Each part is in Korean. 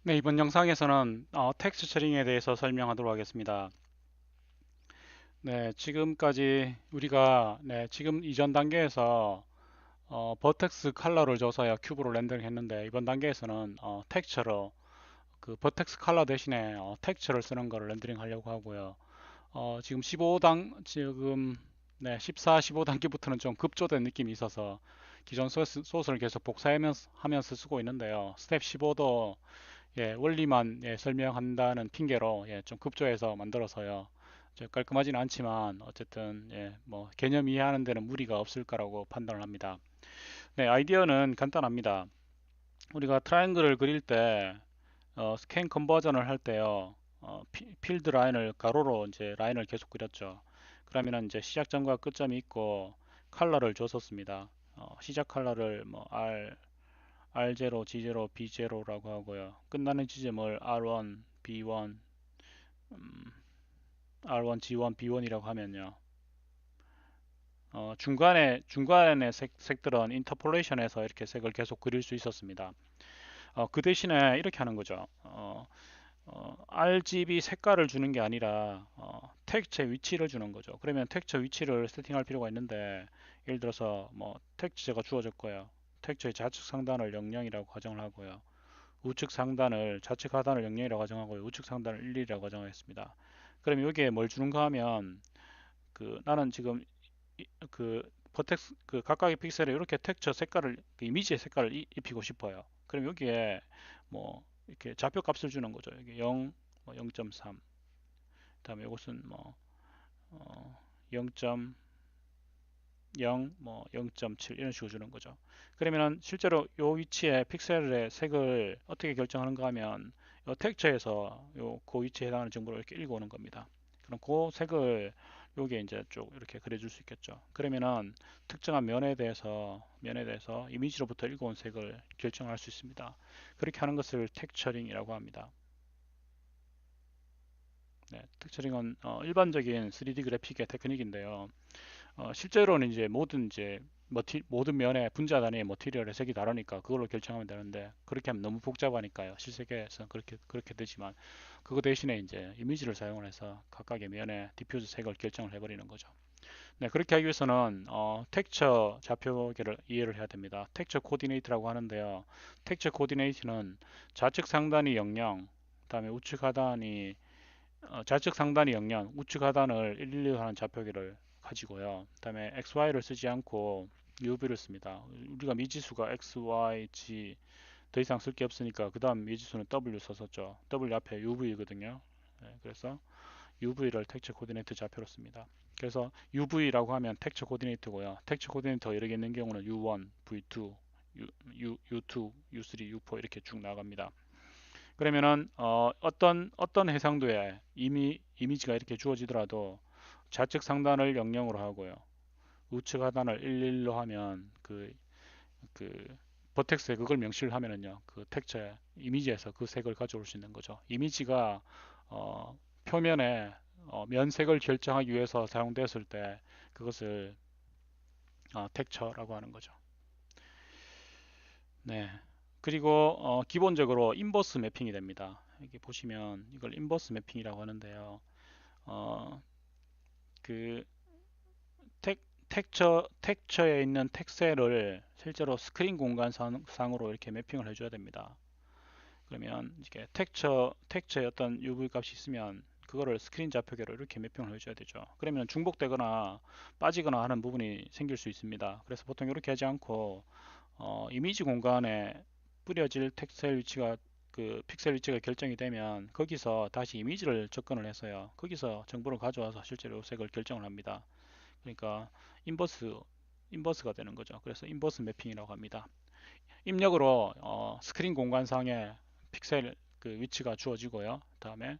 네, 이번 영상에서는 텍스처링에 대해서 설명하도록 하겠습니다. 네, 지금까지 우리가 지금 이전 단계에서 버텍스 컬러를 줘서야 큐브로 렌더링 했는데 이번 단계에서는 텍스처로 그 버텍스 컬러 대신에 텍스처를 쓰는 거를 렌더링 하려고 하고요. 지금 14, 15단계부터는 좀 급조된 느낌이 있어서 기존 소스를 계속 복사하면서 쓰고 있는데요. 스텝 15도 원리만 설명한다는 핑계로 좀 급조해서 만들어서요. 깔끔하지는 않지만 어쨌든 뭐 개념 이해하는 데는 무리가 없을 거라고 판단을 합니다. 네, 아이디어는 간단합니다. 우리가 트라이앵글을 그릴 때 스캔 컨버전을 할 때요. 필드 라인을 가로로 이제 라인을 계속 그렸죠. 그러면은 이제 시작점과 끝점이 있고 컬러를 줬었습니다. 시작 컬러를 뭐 R0, G0, B0라고 하고요. 끝나는 지점을 R1, B1, R1, G1, B1이라고 하면요. 중간에 색들은 인터폴레이션에서 이렇게 색을 계속 그릴 수 있었습니다. 그 대신에 이렇게 하는 거죠. RGB 색깔을 주는 게 아니라 텍스처의 위치를 주는 거죠. 그러면 텍스처 위치를 세팅할 필요가 있는데 예를 들어서 뭐 텍스처가 주어졌고요. 텍스처의 좌측 상단을 00이라고 가정을 하고요. 우측 상단을 좌측 하단을 00이라고 가정하고 우측 상단을 11이라고 가정하겠습니다. 그럼 여기에 뭘 주는가 하면 그 나는 지금 그 버텍스 그 각각의 픽셀에 이렇게 텍스처 색깔을 그 이미지의 색깔을 입히고 싶어요. 그럼 여기에 뭐 이렇게 좌표 값을 주는 거죠. 여기 0, 뭐 0.3, 그다음에 이것은 뭐 0.0, 뭐 0.7 이런 식으로 주는 거죠. 그러면 실제로 이 위치에 픽셀의 색을 어떻게 결정하는가 하면 이 텍스처에서 그 위치에 해당하는 정보를 이렇게 읽어오는 겁니다. 그럼 그 색을 요게 이제 쭉 이렇게 그려줄 수 있겠죠. 그러면은 특정한 면에 대해서 이미지로부터 읽어온 색을 결정할 수 있습니다. 그렇게 하는 것을 텍스처링이라고 합니다. 네, 텍스처링은 일반적인 3D 그래픽의 테크닉인데요. 실제로는 이제 모든 면의 분자 단위의 머티리얼의 색이 다르니까 그걸로 결정하면 되는데 그렇게 하면 너무 복잡하니까요. 실세계에서는 그렇게 되지만 그거 대신에 이제 이미지를 사용을 해서 각각의 면의 디퓨즈 색을 결정을 해버리는 거죠. 네, 그렇게 하기 위해서는 텍스처 좌표계를 이해를 해야 됩니다. 텍스처 코디네이트라고 하는데요. 텍스처 코디네이트는 좌측 상단이 00, 그다음에 좌측 상단이 00, 우측 하단을 112 하는 좌표기를 가지고요. 그다음에 XY를 쓰지 않고 UV를 씁니다. 우리가 미지수가 X, Y, G 더 이상 쓸 게 없으니까 그 다음 미지수는 W 썼었죠. W 앞에 UV거든요. 그래서 UV를 텍스처 코디네이트 좌표로 씁니다. 그래서 UV라고 하면 텍스처 코디네이트고요. 텍스처 코디네이터가 여러 개 있는 경우는 U1, V2, U2, U3, U4 이렇게 쭉 나갑니다. 그러면은 어떤 해상도에 이미지가 이렇게 주어지더라도 좌측 상단을 00으로 하고요. 우측 하단을 11로 하면 그 버텍스에 그걸 명시를 하면은요. 그 텍스처에 이미지에서 그 색을 가져올 수 있는 거죠. 이미지가 표면에 면색을 결정하기 위해서 사용되었을 때 그것을 텍스처라고 하는 거죠. 네. 그리고 기본적으로 인버스 매핑이 됩니다. 여기 보시면 이걸 인버스 매핑이라고 하는데요. 어, 그 텍처에 있는 텍셀을 실제로 스크린 공간상으로 이렇게 매핑을 해줘야 됩니다. 그러면 이게 텍처에 어떤 UV 값이 있으면 그거를 스크린 좌표계로 이렇게 매핑을 해줘야 되죠. 그러면 중복되거나 빠지거나 하는 부분이 생길 수 있습니다. 그래서 보통 이렇게 하지 않고 이미지 공간에 뿌려질 텍셀 위치가 그 픽셀 위치가 결정이 되면 거기서 다시 이미지를 접근을 해서요. 거기서 정보를 가져와서 실제로 색을 결정을 합니다. 그러니까 인버스 인버스가 되는 거죠. 그래서 인버스 매핑이라고 합니다. 입력으로 스크린 공간상에 픽셀 그 위치가 주어지고요. 그다음에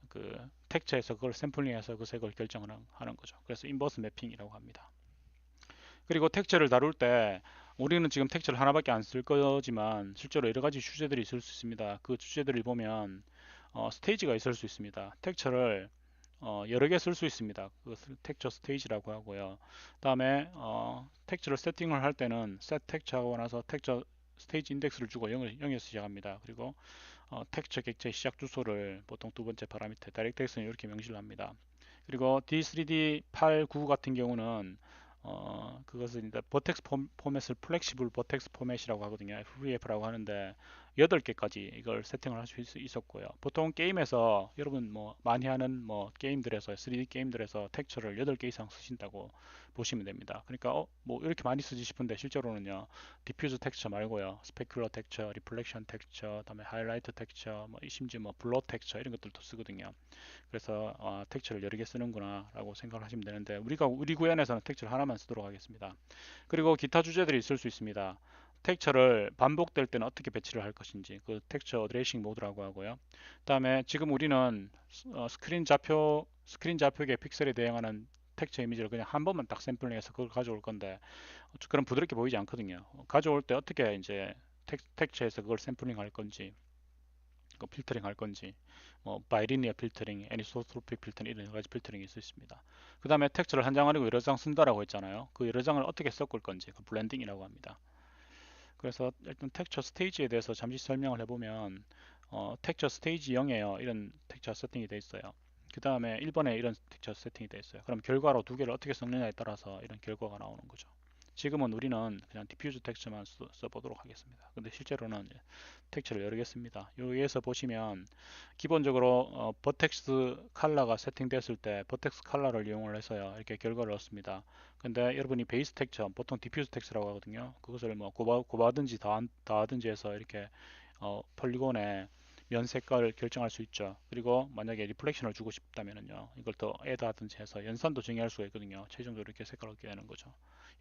그 텍처에서 그걸 샘플링해서 그 색을 결정을 하는 거죠. 그래서 인버스 매핑이라고 합니다. 그리고 텍처를 다룰 때 우리는 지금 텍처를 하나밖에 안 쓸 거지만 실제로 여러 가지 주제들이 있을 수 있습니다. 그 주제들을 보면 스테이지가 있을 수 있습니다. 텍처를 여러 개 쓸 수 있습니다. 그것을 텍처 스테이지라고 하고요. 다음에 텍처를 세팅을 할 때는 set 텍처 하고 나서 텍처 스테이지 인덱스를 주고 0에서 시작합니다. 그리고 텍스처 객체 시작 주소를 보통 두 번째 파라미터 다이렉트엑스는 이렇게 명시를 합니다. 그리고 D3D 89 같은 경우는 그것을 이제 버텍스 포맷을 플렉시블 버텍스 포맷이라고 하거든요. FBF라고 하는데 8개까지 이걸 세팅을 할 수 있었고요. 보통 게임에서 여러분 뭐 많이 하는 뭐 게임들에서 3D 게임들에서 텍스처를 8개 이상 쓰신다고 보시면 됩니다. 그러니까 뭐 이렇게 많이 쓰지 싶은데 실제로는요. 디퓨즈 텍스처 말고요. 스페큘러 텍스처, 리플렉션 텍스처, 그다음에 하이라이트 텍스처, 뭐 심지어 뭐 블러 텍스처 이런 것들도 쓰거든요. 그래서 텍스처를 여러 개 쓰는구나 라고 생각을 하시면 되는데 우리 구현에서는 텍스처를 하나만 쓰도록 하겠습니다. 그리고 기타 주제들이 있을 수 있습니다. 텍스처를 반복될 때는 어떻게 배치를 할 것인지 그 텍스처 어드레싱 모드라고 하고요. 그다음에 지금 우리는 스크린 좌표계 픽셀에 대응하는 텍스처 이미지를 그냥 한 번만 딱 샘플링해서 그걸 가져올 건데 그럼 부드럽게 보이지 않거든요. 가져올 때 어떻게 이제 텍스처에서 그걸 샘플링 할 건지 필터링 할 건지 뭐 바이리니어 필터링, 애니소트로픽 필터링 이런 여러 가지 필터링이 있습니다. 그 다음에 텍스처를 한 장 아니고 여러 장 쓴다라고 했잖아요. 그 여러 장을 어떻게 섞을 건지 그 블렌딩이라고 합니다. 그래서 일단 텍스처 스테이지에 대해서 잠시 설명을 해보면 텍스처 스테이지 0에요. 이런 텍스처 세팅이 돼 있어요. 그 다음에 1번에 이런 텍스처 세팅이 돼 있어요. 그럼 결과로 두 개를 어떻게 섞느냐에 따라서 이런 결과가 나오는 거죠. 지금은 우리는 그냥 디퓨즈 텍스처만 써보도록 하겠습니다. 근데 실제로는 텍스처를 여러 개 씁니다. 여기에서 보시면 기본적으로 버텍스 컬러가 세팅됐을 때 버텍스 컬러를 이용을 해서요 이렇게 결과를 얻습니다. 근데 여러분이 베이스 텍스처 보통 디퓨즈 텍스처라고 하거든요. 그것을 뭐 곱하든지 더하든지 해서 이렇게 폴리곤에 면 색깔을 결정할 수 있죠. 그리고 만약에 리플렉션을 주고 싶다면은요 이걸 더 애드 하든지 해서 연산도 정의할 수가 있거든요. 최종적으로 이렇게 색깔을 얻게 되는 거죠.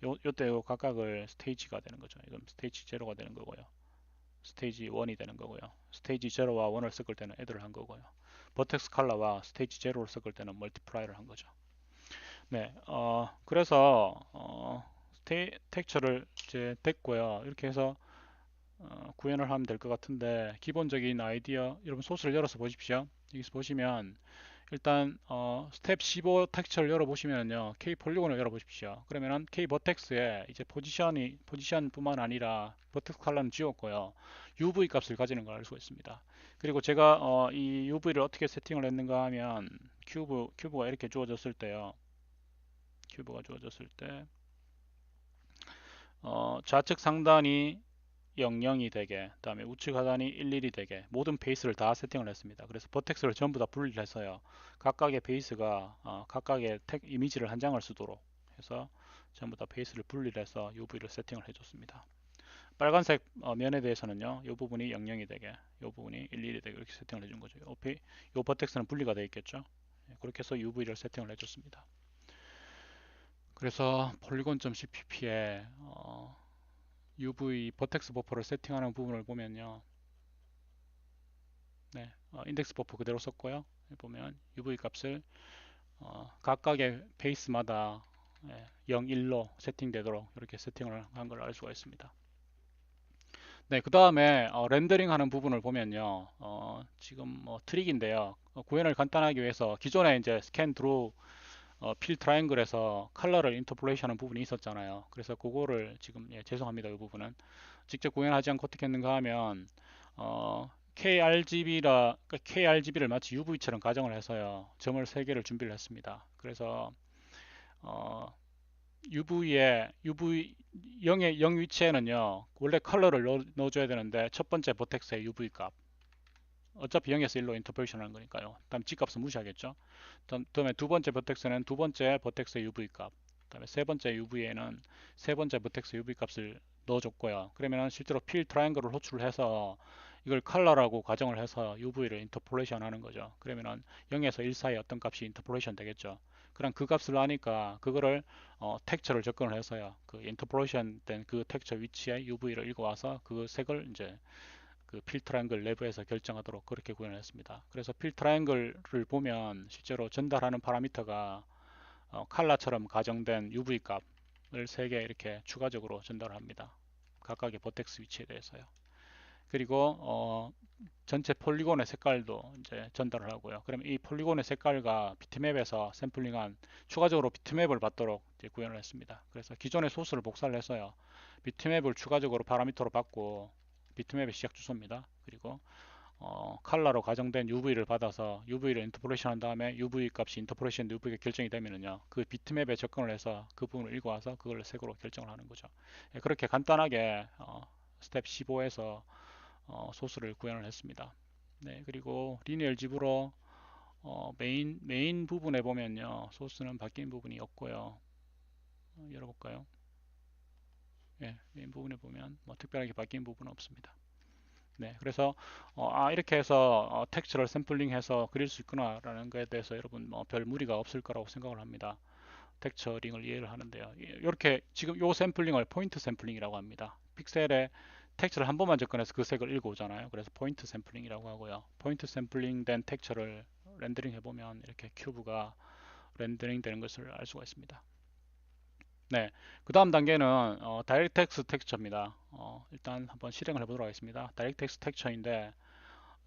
요때 요 각각을 스테이지가 되는 거죠. 이건 스테이지 제로가 되는 거고요. 스테이지 1이 되는 거고요. 스테이지 제로와 1을 섞을 때는 애드를 한 거고요. 버텍스 컬러와 스테이지 제로를 섞을 때는 멀티플라이를 한 거죠. 네, 그래서 텍스처를 이제 됐고요. 이렇게 해서 구현을 하면 될 것 같은데 기본적인 아이디어 여러분 소스를 열어서 보십시오. 여기서 보시면 일단 스텝 15 텍스처를 열어보시면요 K 폴리곤을 열어보십시오. 그러면은 K 버텍스에 이제 포지션뿐만 아니라 버텍스 컬러는 지웠고요. UV 값을 가지는 걸 알 수가 있습니다. 그리고 제가 이 UV를 어떻게 세팅을 했는가 하면 큐브가 이렇게 주어졌을 때요. 큐브가 주어졌을 때 좌측 상단이 00이 되게, 그다음에 우측 하단이 11이 되게 모든 베이스를 다 세팅을 했습니다. 그래서 버텍스를 전부 다 분리를 해서요. 각각의 베이스가 각각의 이미지를 한 장을 쓰도록 해서 전부 다 베이스를 분리를 해서 UV를 세팅을 해줬습니다. 빨간색 면에 대해서는요. 이 부분이 00이 되게, 이 부분이 11이 되게 이렇게 세팅을 해준 거죠. 이 버텍스는 분리가 되어 있겠죠. 그렇게 해서 UV를 세팅을 해줬습니다. 그래서 polygon.cpp에 UV 버텍스 버퍼를 세팅하는 부분을 보면요. 네, 인덱스 버퍼 그대로 썼고요. 보면 UV 값을 각각의 베이스마다 0, 1로 세팅되도록 이렇게 세팅을 한 걸 알 수가 있습니다. 네, 그 다음에 렌더링 하는 부분을 보면요. 지금 뭐 트릭인데요. 구현을 간단하게 위해서 기존에 이제 스캔 드로우 필 트라이앵글에서 컬러를 인터폴레이션 하는 부분이 있었잖아요. 그래서 그거를 지금 죄송합니다. 이 부분은 직접 구현하지 않고 어떻게 했는가 하면 KRGB를 마치 UV처럼 가정을 해서요. 점을 3개를 준비를 했습니다. 그래서 UV 0 위치에는요. 원래 컬러를 넣어줘야 되는데 첫 번째 버텍스의 UV 값 어차피 0에서 1로 인터폴레이션 하는 거니까요. 다음 G 값은 무시하겠죠. 다음에 두 번째 버텍스는 두 번째 버텍스의 UV 값, 다음에 세 번째 UV에는 세 번째 버텍스 UV 값을 넣어줬고요. 그러면 실제로 필 트라이앵글을 호출을 해서 이걸 컬러라고 가정을 해서 UV를 인터폴레이션 하는 거죠. 그러면은 0에서 1 사이 어떤 값이 인터폴레이션 되겠죠. 그럼 그 값을 아니까 그거를 텍스처를 접근을 해서요. 그 인터폴레이션 된 그 텍스처 위치에 UV를 읽어와서 그 색을 이제 그 필트라이앵글 내부에서 결정하도록 그렇게 구현을 했습니다. 그래서 필트라이앵글을 보면 실제로 전달하는 파라미터가 칼라처럼 가정된 UV 값을 3개 이렇게 추가적으로 전달합니다. 각각의 버텍스 위치에 대해서요. 그리고 전체 폴리곤의 색깔도 이제 전달을 하고요. 그럼 이 폴리곤의 색깔과 비트맵에서 샘플링한 추가적으로 비트맵을 받도록 구현을 했습니다. 그래서 기존의 소스를 복사를 해서요. 비트맵을 추가적으로 파라미터로 받고 비트맵의 시작 주소입니다. 그리고 컬러로 가정된 UV를 받아서 UV를 인터폴레이션 한 다음에 UV 값이 인터폴레이션 UV가 결정이 되면은요 그 비트맵에 접근을 해서 그 부분을 읽어와서 그걸 색으로 결정을 하는 거죠. 예, 그렇게 간단하게 스텝 15에서 소스를 구현을 했습니다. 네, 그리고 리니어 알지브로 메인 부분에 보면요 소스는 바뀐 부분이 없고요. 열어볼까요? 예, 메인 부분에 보면 뭐 특별하게 바뀐 부분은 없습니다. 네, 그래서 이렇게 해서 텍스처를 샘플링해서 그릴 수 있구나라는 것에 대해서 여러분 뭐 별 무리가 없을 거라고 생각을 합니다. 텍스처링을 이해를 하는데요. 이렇게 지금 요 샘플링을 포인트 샘플링이라고 합니다. 픽셀에 텍스처를 한 번만 접근해서 그 색을 읽어오잖아요. 그래서 포인트 샘플링이라고 하고요. 포인트 샘플링 된 텍스처를 렌더링 해보면 이렇게 큐브가 렌더링 되는 것을 알 수가 있습니다. 네, 그 다음 단계는 다이렉트 텍스트 텍스처입니다. 일단 한번 실행을 해보도록 하겠습니다. 다이렉트 텍스트 텍스처인데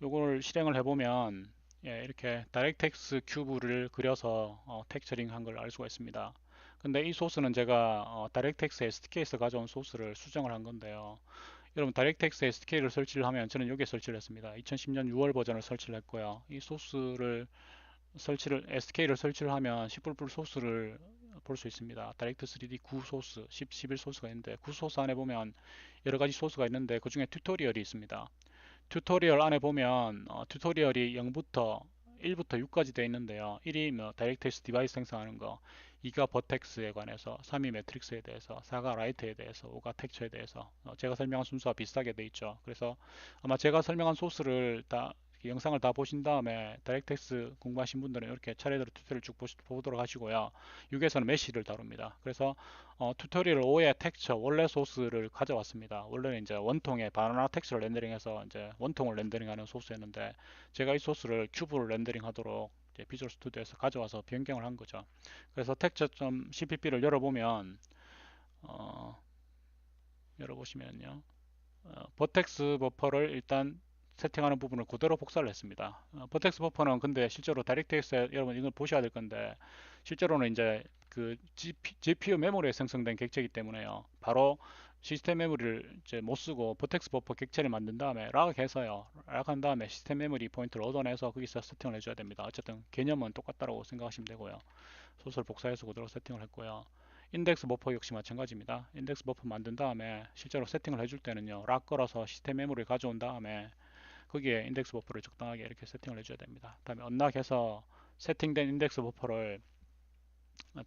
요걸 실행을 해보면 예, 이렇게 다이렉트 텍스트 큐브를 그려서 텍스처링 한 걸 알 수가 있습니다. 근데 이 소스는 제가 다이렉트 텍스트 SDK에서 가져온 소스를 수정을 한 건데요. 여러분 다이렉트 텍스트 SDK를 설치를 하면 저는 여기에 설치를 했습니다. 2010년 6월 버전을 설치를 했고요. 이 소스를 SK를 설치를 하면 10불 소스를 볼 수 있습니다. 다이렉트 3D 9 소스, 10, 11 소스가 있는데 9 소스 안에 보면 여러 가지 소스가 있는데 그 중에 튜토리얼이 있습니다. 튜토리얼 안에 보면 튜토리얼이 0부터 1부터 6까지 되어 있는데요. 1이 뭐 다이렉트 디바이스 생성하는 거, 2가 버텍스에 관해서, 3이 매트릭스에 대해서, 4가 라이트에 대해서, 5가 텍처에 대해서 제가 설명한 순서와 비슷하게 되어 있죠. 그래서 아마 제가 설명한 소스를 다 영상을 다 보신 다음에 다이렉텍스 공부하신 분들은 이렇게 차례대로 튜토리얼 쭉 보도록 하시고요. 6에서는 메쉬를 다룹니다. 그래서 튜토리얼 5의 텍스처 원래 소스를 가져왔습니다. 원래는 이제 원통에 바나나 텍스처를 렌더링해서 이제 원통을 렌더링하는 소스였는데 제가 이 소스를 큐브를 렌더링하도록 비주얼 스튜디오에서 가져와서 변경을 한 거죠. 그래서 텍스처.cpp를 열어보면 어, 열어보시면요. 버텍스 버퍼를 일단 세팅하는 부분을 그대로 복사를 했습니다. 버텍스 버퍼는 근데 실제로 다이렉트엑스에 여러분 이걸 보셔야 될 건데 실제로는 이제 그 GPU 메모리에 생성된 객체이기 때문에요. 바로 시스템 메모리를 이제 못 쓰고 버텍스 버퍼 객체를 만든 다음에 락해서요. 락한 다음에 시스템 메모리 포인트를 얻어내서 거기서 세팅을 해줘야 됩니다. 어쨌든 개념은 똑같다고 생각하시면 되고요. 소스를 복사해서 그대로 세팅을 했고요. 인덱스 버퍼 역시 마찬가지입니다. 인덱스 버퍼 만든 다음에 실제로 세팅을 해줄 때는요. 락 걸어서 시스템 메모리를 가져온 다음에 거기에 인덱스 버퍼를 적당하게 이렇게 세팅을 해줘야 됩니다. 다음에 언락해서 세팅된 인덱스 버퍼를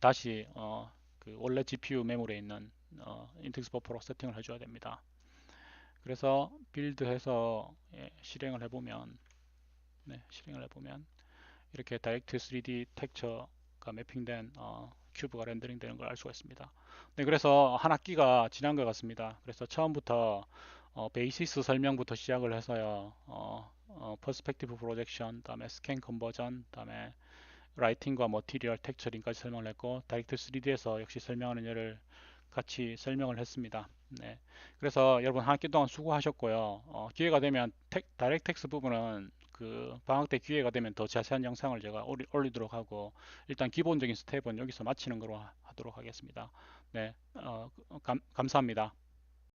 다시 그 원래 GPU 메모리에 있는 인덱스 버퍼로 세팅을 해줘야 됩니다. 그래서 빌드해서 실행을 해보면 이렇게 다이렉트 3D 텍처가 매핑된 큐브가 렌더링 되는 걸 알 수가 있습니다. 네, 그래서 한 학기가 지난 것 같습니다. 그래서 처음부터 베이시스 설명부터 시작을 해서요. 퍼스펙티브 프로젝션, 다음에 스캔 컨버전, 다음에 라이팅과 머티리얼 텍처링까지 설명을 했고 다이렉트 3D에서 역시 설명하는 예를 같이 설명을 했습니다. 네. 그래서 여러분 한 학기 동안 수고하셨고요. 기회가 되면 다이렉트 텍스 부분은 그 방학 때 기회가 되면 더 자세한 영상을 제가 올리도록 하고 일단 기본적인 스텝은 여기서 마치는 거로 하도록 하겠습니다. 네, 감사합니다.